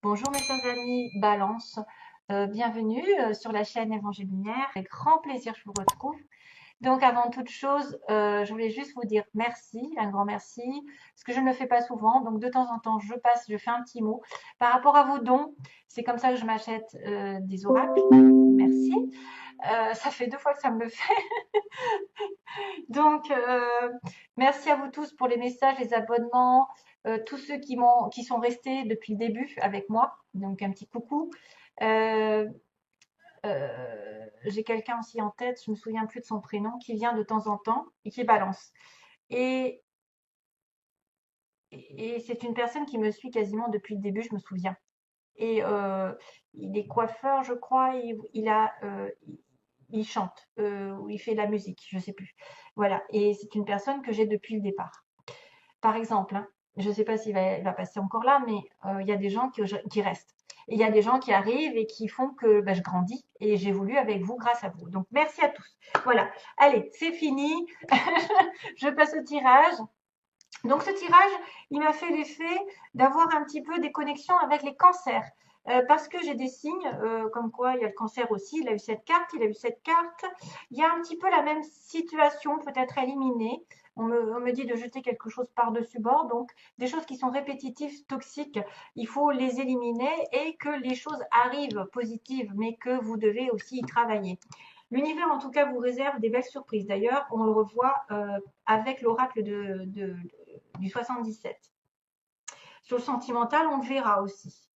Bonjour mes chers amis Balance, bienvenue sur la chaîne Évangile Lumière. Avec grand plaisir je vous retrouve. Donc avant toute chose, je voulais juste vous dire merci, un grand merci, parce que je ne le fais pas souvent. Donc de temps en temps je fais un petit mot. Par rapport à vos dons, c'est comme ça que je m'achète des oracles. Merci. Ça fait 2 fois que ça me le fait. Donc, merci à vous tous pour les messages, les abonnements, tous ceux qui sont restés depuis le début avec moi. Donc, un petit coucou. Euh, j'ai quelqu'un aussi en tête, je me souviens plus de son prénom, qui vient de temps en temps et qui balance. Et, et c'est une personne qui me suit quasiment depuis le début, je me souviens. Et il est coiffeur, je crois. Il chante ou il fait de la musique, je sais plus. Voilà. Et c'est une personne que j'ai depuis le départ. Par exemple, hein, je ne sais pas s'il va passer encore là, mais il y a des gens qui restent. Et il y a des gens qui arrivent et qui font que je grandis et j'évolue avec vous grâce à vous. Donc merci à tous. Voilà. Allez, c'est fini. Je passe au tirage. Donc ce tirage, il m'a fait l'effet d'avoir un petit peu des connexions avec les cancers. Parce que j'ai des signes, comme quoi il y a le cancer aussi, il a eu cette carte, il a eu cette carte. Il y a un petit peu la même situation, peut-être éliminée. On me dit de jeter quelque chose par-dessus bord, donc des choses qui sont répétitives, toxiques, il faut les éliminer et que les choses arrivent positives, mais que vous devez aussi y travailler. L'univers, en tout cas, vous réserve des belles surprises. D'ailleurs, on le revoit avec l'oracle du 77. Sur le sentimental, on le verra aussi.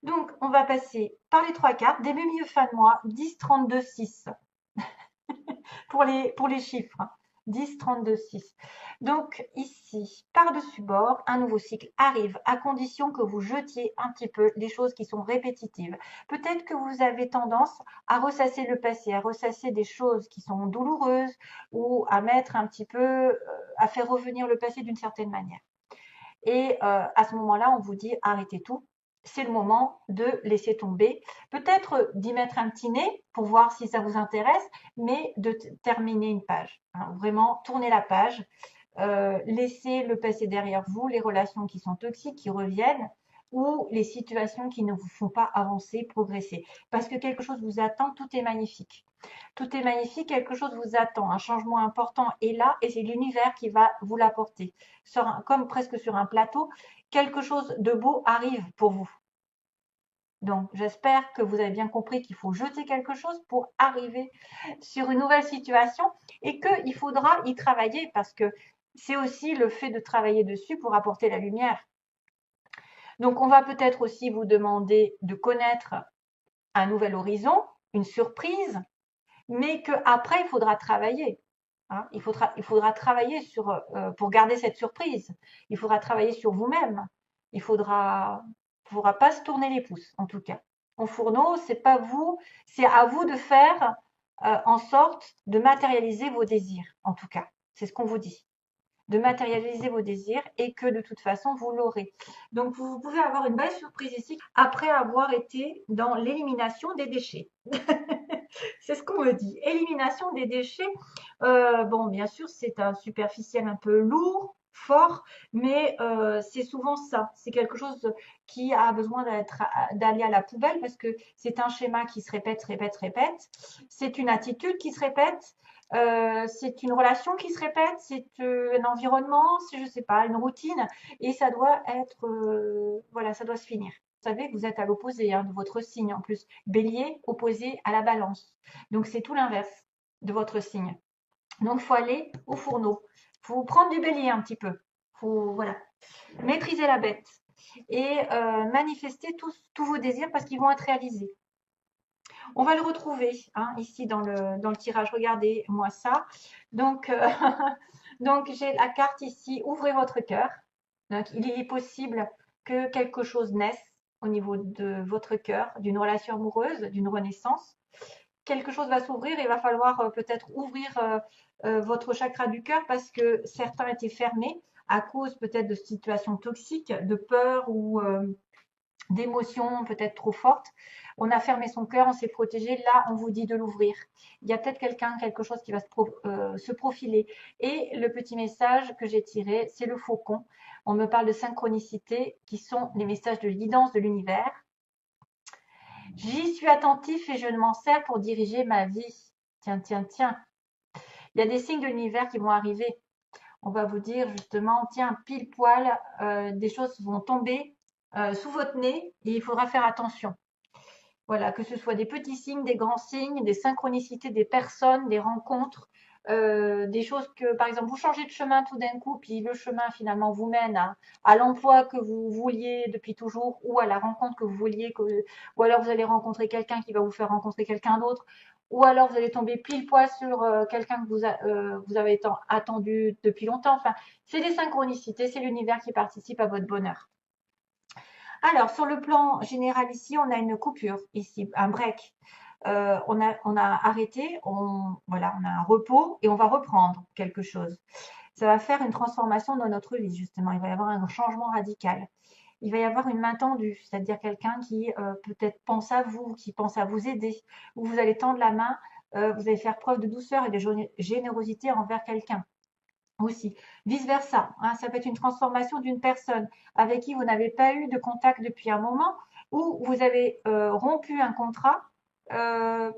Donc, on va passer par les 3 cartes. Début, milieu, fin de mois, 10, 32, 6 pour les chiffres. 10, 32, 6. Donc ici, par-dessus bord, un nouveau cycle arrive à condition que vous jetiez un petit peu les choses qui sont répétitives. Peut-être que vous avez tendance à ressasser le passé, à ressasser des choses qui sont douloureuses ou à mettre un petit peu, à faire revenir le passé d'une certaine manière. Et à ce moment-là, on vous dit arrêtez tout. C'est le moment de laisser tomber. Peut-être d'y mettre un petit nez pour voir si ça vous intéresse, mais de terminer une page. Hein, vraiment, tournez la page. Laissez le passé derrière vous, les relations qui sont toxiques, qui reviennent, ou les situations qui ne vous font pas avancer, progresser. Parce que quelque chose vous attend, tout est magnifique. Tout est magnifique, quelque chose vous attend, un changement important est là et c'est l'univers qui va vous l'apporter. Comme presque sur un plateau, quelque chose de beau arrive pour vous. Donc, j'espère que vous avez bien compris qu'il faut jeter quelque chose pour arriver sur une nouvelle situation et qu'il faudra y travailler parce que c'est aussi le fait de travailler dessus pour apporter la lumière. Donc, on va peut-être aussi vous demander de connaître un nouvel horizon, une surprise, mais qu'après, il faudra travailler. Hein. Il faudra travailler pour garder cette surprise. Il faudra travailler sur vous-même. Il faudra pas se tourner les pouces, en tout cas. Au fourneau, c'est pas vous, c'est à vous de faire en sorte de matérialiser vos désirs, en tout cas. C'est ce qu'on vous dit. De matérialiser vos désirs et que de toute façon, vous l'aurez. Donc, vous pouvez avoir une belle surprise ici après avoir été dans l'élimination des déchets. C'est ce qu'on me dit. Élimination des déchets. Bon, bien sûr, c'est un superficiel un peu lourd, fort, mais c'est souvent ça. C'est quelque chose qui a besoin d'aller à la poubelle parce que c'est un schéma qui se répète, répète, répète. C'est une attitude qui se répète. C'est une relation qui se répète, c'est un environnement, c'est, je sais pas, une routine, et ça doit être, voilà, ça doit se finir. Vous savez que vous êtes à l'opposé hein, de votre signe en plus. Bélier opposé à la balance. Donc c'est tout l'inverse de votre signe. Donc il faut aller au fourneau. Il faut prendre du bélier un petit peu. Faut voilà, maîtriser la bête et manifester tous vos désirs parce qu'ils vont être réalisés. On va le retrouver hein, ici dans le tirage. Regardez-moi ça. Donc, donc j'ai la carte ici. Ouvrez votre cœur. Donc, il est possible que quelque chose naisse au niveau de votre cœur, d'une relation amoureuse, d'une renaissance. Quelque chose va s'ouvrir et il va falloir peut-être ouvrir votre chakra du cœur parce que certains étaient fermés à cause peut-être de situations toxiques, de peur ou d'émotions peut-être trop fortes. On a fermé son cœur, on s'est protégé. Là, on vous dit de l'ouvrir. Il y a peut-être quelque chose qui va se profiler. Et le petit message que j'ai tiré, c'est le faucon. On me parle de synchronicité, qui sont les messages de guidance de l'univers. J'y suis attentif et je m'en sers pour diriger ma vie. Tiens, tiens, tiens. Il y a des signes de l'univers qui vont arriver. On va vous dire justement, tiens, pile poil, des choses vont tomber sous votre nez et il faudra faire attention. Voilà, que ce soit des petits signes, des grands signes, des synchronicités des personnes, des rencontres, des choses que, par exemple, vous changez de chemin tout d'un coup, puis le chemin finalement vous mène à l'emploi que vous vouliez depuis toujours ou à la rencontre que vous vouliez, ou alors vous allez rencontrer quelqu'un qui va vous faire rencontrer quelqu'un d'autre, ou alors vous allez tomber pile poil sur quelqu'un que vous avez attendu depuis longtemps. Enfin, c'est des synchronicités, c'est l'univers qui participe à votre bonheur. Alors, sur le plan général ici, on a une coupure, ici, un break. On a arrêté, voilà, on a un repos et on va reprendre quelque chose. Ça va faire une transformation dans notre vie, justement. Il va y avoir un changement radical. Il va y avoir une main tendue, c'est-à-dire quelqu'un qui peut-être pense à vous, qui pense à vous aider, ou vous allez tendre la main, vous allez faire preuve de douceur et de générosité envers quelqu'un aussi. Vice-versa, hein, ça peut être une transformation d'une personne avec qui vous n'avez pas eu de contact depuis un moment ou vous avez rompu un contrat, euh,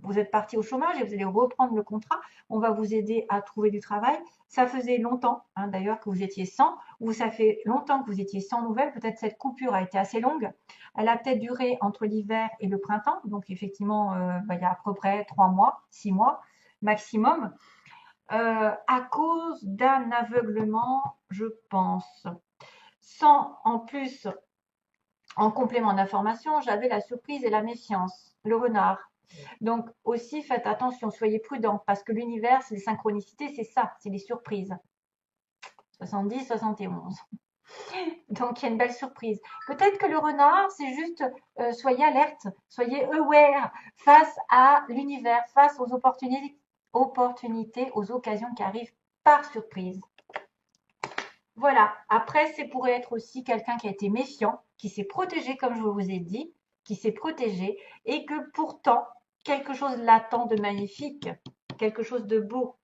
vous êtes parti au chômage et vous allez reprendre le contrat, on va vous aider à trouver du travail. Ça faisait longtemps, hein, d'ailleurs, que vous étiez sans, ou ça fait longtemps que vous étiez sans nouvelles. Peut-être cette coupure a été assez longue. Elle a peut-être duré entre l'hiver et le printemps. Donc, effectivement, il y a à peu près 3 mois, 6 mois maximum. À cause d'un aveuglement, je pense. Sans, en plus, en complément d'information, j'avais la surprise et la méfiance, le renard. Donc aussi, faites attention, soyez prudents, parce que l'univers, c'est les synchronicités, c'est ça, c'est les surprises. 70, 71. Donc il y a une belle surprise. Peut-être que le renard, c'est juste, soyez alerte, soyez aware face à l'univers, face aux opportunités, aux occasions qui arrivent par surprise. Voilà. Après, c'est pourrait être aussi quelqu'un qui a été méfiant, qui s'est protégé, comme je vous ai dit, qui s'est protégé, et que pourtant, quelque chose l'attend de magnifique, quelque chose de beau.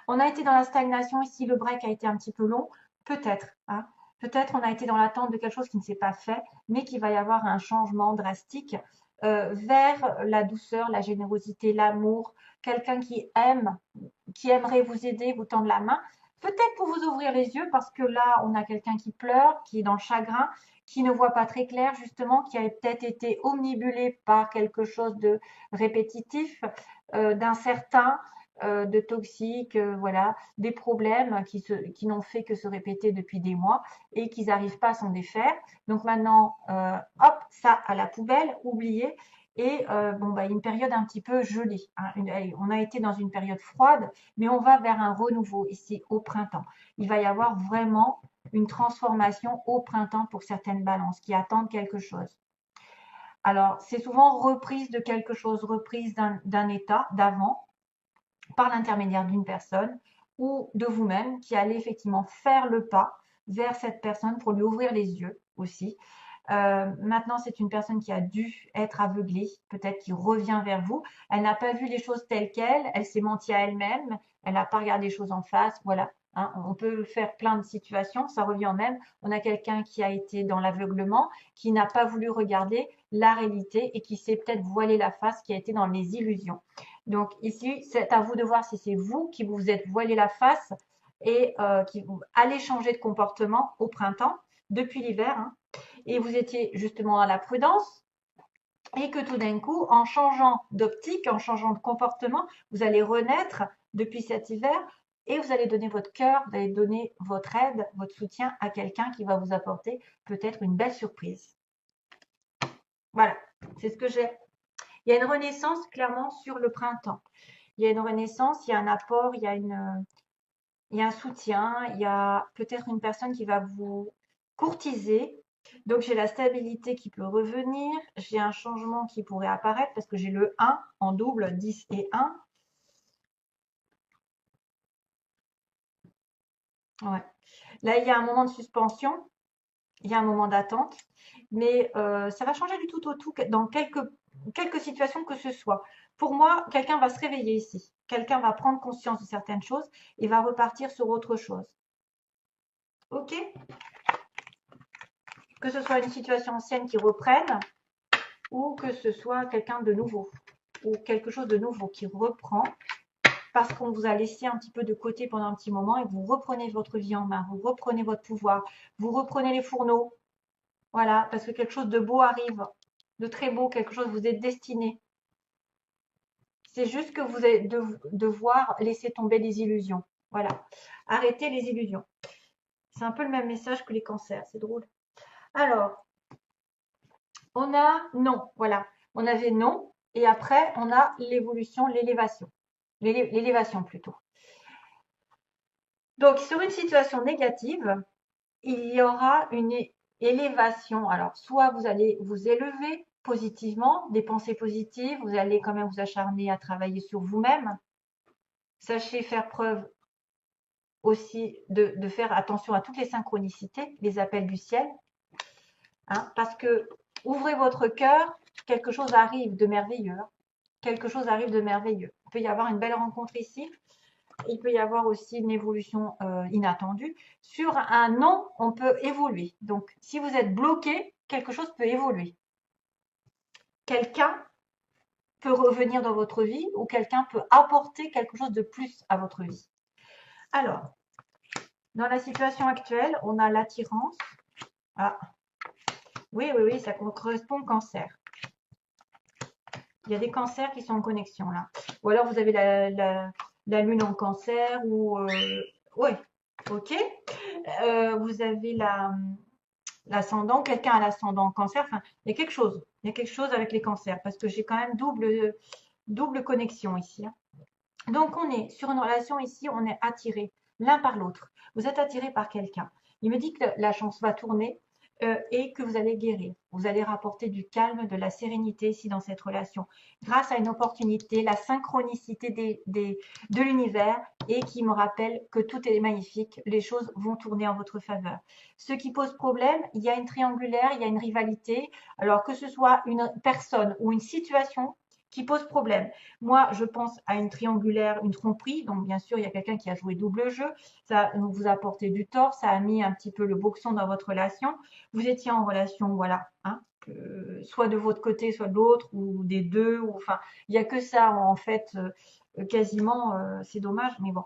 On a été dans la stagnation ici, le break a été un petit peu long, peut-être. Hein. Peut-être on a été dans l'attente de quelque chose qui ne s'est pas fait, mais qu'il va y avoir un changement drastique vers la douceur, la générosité, l'amour, quelqu'un qui aimerait vous aider, vous tendre la main, peut-être pour vous ouvrir les yeux, parce que là, on a quelqu'un qui pleure, qui est dans le chagrin, qui ne voit pas très clair, justement, qui a peut-être été omnibulé par quelque chose de répétitif, d'incertain, de toxique, voilà, des problèmes qui n'ont fait que se répéter depuis des mois et qu'ils n'arrivent pas à s'en défaire. Donc maintenant, hop, ça à la poubelle, oubliez. Et bon, bah, une période un petit peu gelée. Hein. On a été dans une période froide, mais on va vers un renouveau ici au printemps. Il va y avoir vraiment une transformation au printemps pour certaines balances qui attendent quelque chose. Alors, c'est souvent reprise de quelque chose, reprise d'un état d'avant, par l'intermédiaire d'une personne ou de vous-même qui allez effectivement faire le pas vers cette personne pour lui ouvrir les yeux aussi. Maintenant, c'est une personne qui a dû être aveuglée, peut-être qui revient vers vous. Elle n'a pas vu les choses telles quelles, elle s'est menti à elle-même, elle n'a pas regardé les choses en face. Voilà, hein, on peut faire plein de situations, ça revient au même. On a quelqu'un qui a été dans l'aveuglement, qui n'a pas voulu regarder la réalité et qui s'est peut-être voilé la face, qui a été dans les illusions. Donc ici, c'est à vous de voir si c'est vous qui vous êtes voilé la face et qui allez changer de comportement au printemps, depuis l'hiver, hein, et vous étiez justement à la prudence, et que tout d'un coup, en changeant d'optique, en changeant de comportement, vous allez renaître depuis cet hiver et vous allez donner votre cœur, vous allez donner votre aide, votre soutien à quelqu'un qui va vous apporter peut-être une belle surprise. Voilà, c'est ce que j'ai. Il y a une renaissance clairement sur le printemps. Il y a une renaissance, il y a un apport, il y a un soutien, il y a peut-être une personne qui va vous courtiser. Donc j'ai la stabilité qui peut revenir, j'ai un changement qui pourrait apparaître parce que j'ai le 1 en double, 10 et 1. Ouais. Là, il y a un moment de suspension il y a un moment d'attente, mais ça va changer du tout au tout dans quelques situations que ce soit. Pour moi, quelqu'un va se réveiller ici. Quelqu'un va prendre conscience de certaines choses et va repartir sur autre chose. Ok? Que ce soit une situation ancienne qui reprenne ou que ce soit quelqu'un de nouveau ou quelque chose de nouveau qui reprend parce qu'on vous a laissé un petit peu de côté pendant un petit moment et vous reprenez votre vie en main, vous reprenez votre pouvoir, vous reprenez les fourneaux. Voilà, parce que quelque chose de beau arrive, de très beau, quelque chose vous êtes destiné. C'est juste que vous allez devoir laisser tomber les illusions. Voilà, arrêtez les illusions. C'est un peu le même message que les cancers, c'est drôle. Alors, on a non, voilà. On avait non, et après, on a l'évolution, l'élévation. L'élévation plutôt. Donc, sur une situation négative, il y aura une élévation. Alors, soit vous allez vous élever positivement, des pensées positives, vous allez quand même vous acharner à travailler sur vous-même. Sachez faire preuve aussi de faire attention à toutes les synchronicités, les appels du ciel, hein, parce que ouvrez votre cœur, quelque chose arrive de merveilleux. Quelque chose arrive de merveilleux. Il peut y avoir une belle rencontre ici. Il peut y avoir aussi une évolution inattendue. Sur un non, on peut évoluer. Donc, si vous êtes bloqué, quelque chose peut évoluer. Quelqu'un peut revenir dans votre vie ou quelqu'un peut apporter quelque chose de plus à votre vie. Alors, dans la situation actuelle, on a l'attirance. Ah, oui, ça correspond au cancer. Il y a des cancers qui sont en connexion là. Ou alors vous avez la lune en cancer ou ouais, ok. Vous avez l'ascendant, quelqu'un a l'ascendant en cancer. Enfin, il y a quelque chose. Il y a quelque chose avec les cancers parce que j'ai quand même double connexion ici, hein. Donc on est sur une relation ici, on est attiré l'un par l'autre. Vous êtes attiré par quelqu'un. Il me dit que la chance va tourner et que vous allez guérir. Vous allez rapporter du calme, de la sérénité ici dans cette relation, grâce à une opportunité, la synchronicité de l'univers et qui me rappelle que tout est magnifique, les choses vont tourner en votre faveur. Ce qui pose problème, il y a une triangulaire, il y a une rivalité. Alors que ce soit une personne ou une situation qui pose problème. Moi, je pense à une triangulaire, une tromperie. Donc, bien sûr, il y a quelqu'un qui a joué double jeu. Ça vous a apporté du tort. Ça a mis un petit peu le boxon dans votre relation. Vous étiez en relation, voilà, hein, soit de votre côté, soit de l'autre, ou des deux. Ou, enfin, il n'y a que ça, en fait, quasiment. C'est dommage, mais bon.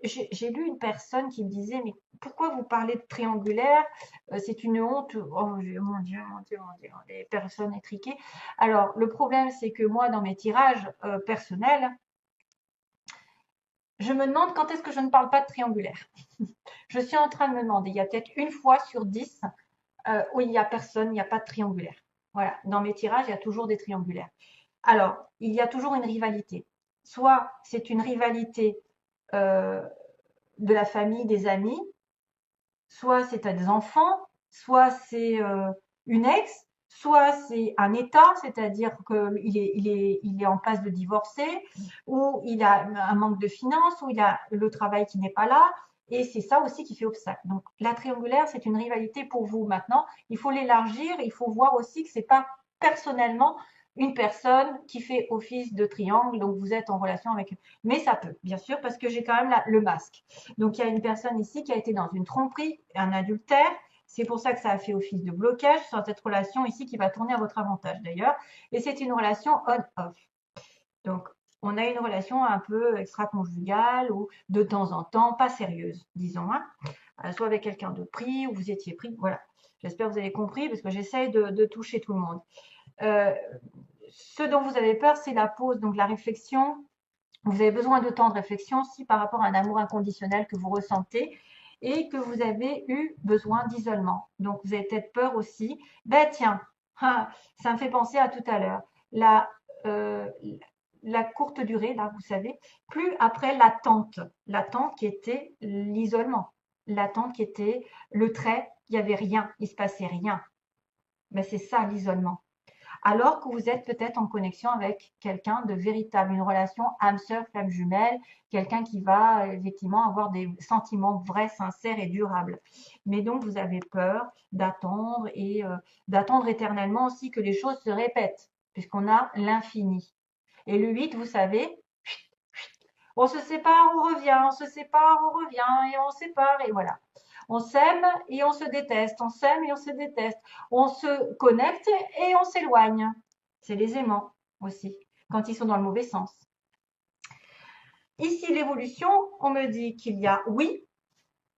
J'ai lu une personne qui me disait, mais pourquoi vous parlez de triangulaire? C'est une honte. Oh mon Dieu, mon Dieu, les personnes étriquées. Alors, le problème, c'est que moi, dans mes tirages personnels, je me demande quand est-ce que je ne parle pas de triangulaire. Je suis en train de me demander, il y a peut-être une fois sur 10 où il n'y a personne, il n'y a pas de triangulaire. Voilà, dans mes tirages, il y a toujours des triangulaires. Alors, il y a toujours une rivalité. Soit c'est une rivalité euh, de la famille, des amis, soit c'est à des enfants, soit c'est une ex, soit c'est un état, c'est-à-dire qu'il est en passe de divorcer, ou il a un manque de finances, ou il a le travail qui n'est pas là. Et c'est ça aussi qui fait obstacle. Donc la triangulaire, c'est une rivalité pour vous maintenant. Il faut l'élargir, il faut voir aussi que c'est pas personnellement une personne qui fait office de triangle, donc vous êtes en relation avec. Mais ça peut, bien sûr, parce que j'ai quand même le masque. Donc il y a une personne ici qui a été dans une tromperie, un adultère. C'est pour ça que ça a fait office de blocage sur cette relation ici qui va tourner à votre avantage d'ailleurs. Et c'est une relation on-off. Donc on a une relation un peu extra-conjugale ou de temps en temps pas sérieuse, disons, hein. Soit avec quelqu'un de pris ou vous étiez pris. Voilà. J'espère que vous avez compris parce que j'essaye de toucher tout le monde. Ce dont vous avez peur, c'est la pause, donc la réflexion. Vous avez besoin de temps de réflexion aussi par rapport à un amour inconditionnel que vous ressentez et que vous avez eu besoin d'isolement. Donc, vous avez peut-être peur aussi. Ben tiens, ça me fait penser à tout à l'heure. Euh, la courte durée, là, vous savez, plus après l'attente. L'attente qui était l'isolement. L'attente qui était le trait, il n'y avait rien, il ne se passait rien. Mais c'est ça l'isolement. alors que vous êtes peut-être en connexion avec quelqu'un de véritable, une relation âme sœur, flamme jumelle, quelqu'un qui va effectivement avoir des sentiments vrais, sincères et durables. Mais donc vous avez peur d'attendre et d'attendre éternellement aussi que les choses se répètent, puisqu'on a l'infini. Et le 8, vous savez, on se sépare, on revient, on se sépare, on revient, et on se sépare, et voilà. On s'aime et on se déteste, on s'aime et on se déteste, on se connecte et on s'éloigne. C'est les aimants aussi, quand ils sont dans le mauvais sens. Ici, l'évolution, on me dit qu'il y a, oui,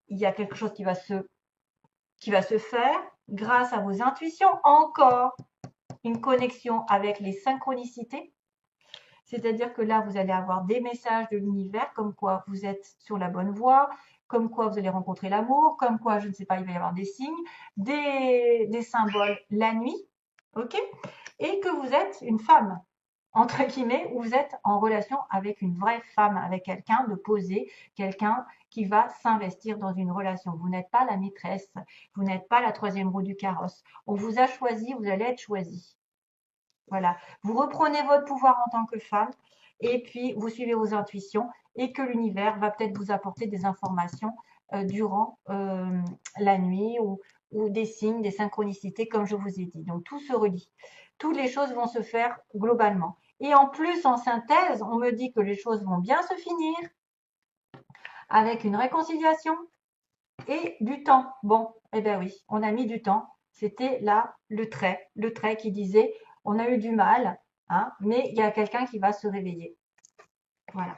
il y a quelque chose qui va se faire grâce à vos intuitions, encore une connexion avec les synchronicités. C'est-à-dire que là, vous allez avoir des messages de l'univers comme quoi vous êtes sur la bonne voie, comme quoi vous allez rencontrer l'amour, comme quoi, je ne sais pas, il va y avoir des signes, des symboles la nuit, ok? Et que vous êtes une femme, entre guillemets, ou vous êtes en relation avec une vraie femme, avec quelqu'un de posé, quelqu'un qui va s'investir dans une relation. Vous n'êtes pas la maîtresse, vous n'êtes pas la troisième roue du carrosse. On vous a choisi, vous allez être choisi. Voilà, vous reprenez votre pouvoir en tant que femme et puis vous suivez vos intuitions et que l'univers va peut-être vous apporter des informations durant la nuit ou des signes, des synchronicités comme je vous ai dit. Donc tout se relie. Toutes les choses vont se faire globalement. Et en plus, en synthèse, on me dit que les choses vont bien se finir avec une réconciliation et du temps. Bon, eh bien oui, on a mis du temps. C'était là le trait qui disait on a eu du mal, hein, mais il y a quelqu'un qui va se réveiller. Voilà.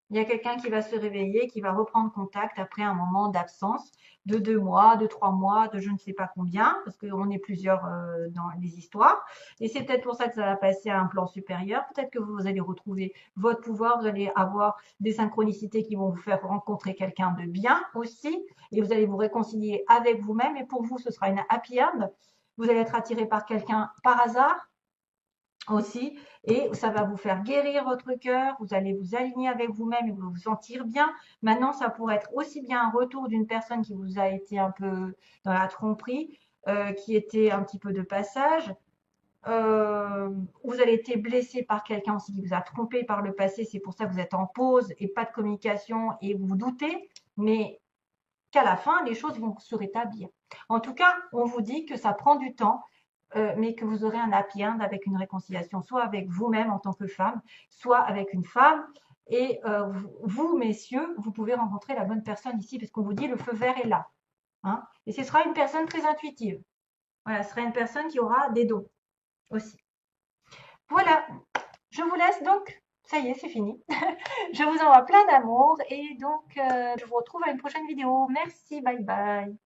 Il y a quelqu'un qui va se réveiller, qui va reprendre contact après un moment d'absence de 2 mois, de 3 mois, de je ne sais pas combien, parce qu'on est plusieurs dans les histoires. Et c'est peut-être pour ça que ça va passer à un plan supérieur. Peut-être que vous allez retrouver votre pouvoir, vous allez avoir des synchronicités qui vont vous faire rencontrer quelqu'un de bien aussi, et vous allez vous réconcilier avec vous-même. Et pour vous, ce sera une happy end. Vous allez être attiré par quelqu'un par hasard aussi, et ça va vous faire guérir votre cœur, vous allez vous aligner avec vous-même et vous vous sentir bien. Maintenant, ça pourrait être aussi bien un retour d'une personne qui vous a été un peu dans la tromperie, qui était un petit peu de passage. Vous avez été blessé par quelqu'un aussi qui vous a trompé par le passé, c'est pour ça que vous êtes en pause et pas de communication et vous vous doutez, mais qu'à la fin, les choses vont se rétablir. En tout cas, on vous dit que ça prend du temps, mais que vous aurez un happy end avec une réconciliation, soit avec vous-même en tant que femme, soit avec une femme. Et vous, messieurs, vous pouvez rencontrer la bonne personne ici, parce qu'on vous dit le feu vert est là. Hein, et ce sera une personne très intuitive. Voilà, ce sera une personne qui aura des dons aussi. Voilà, je vous laisse donc. Ça y est, c'est fini. Je vous envoie plein d'amour et donc je vous retrouve à une prochaine vidéo. Merci, bye bye.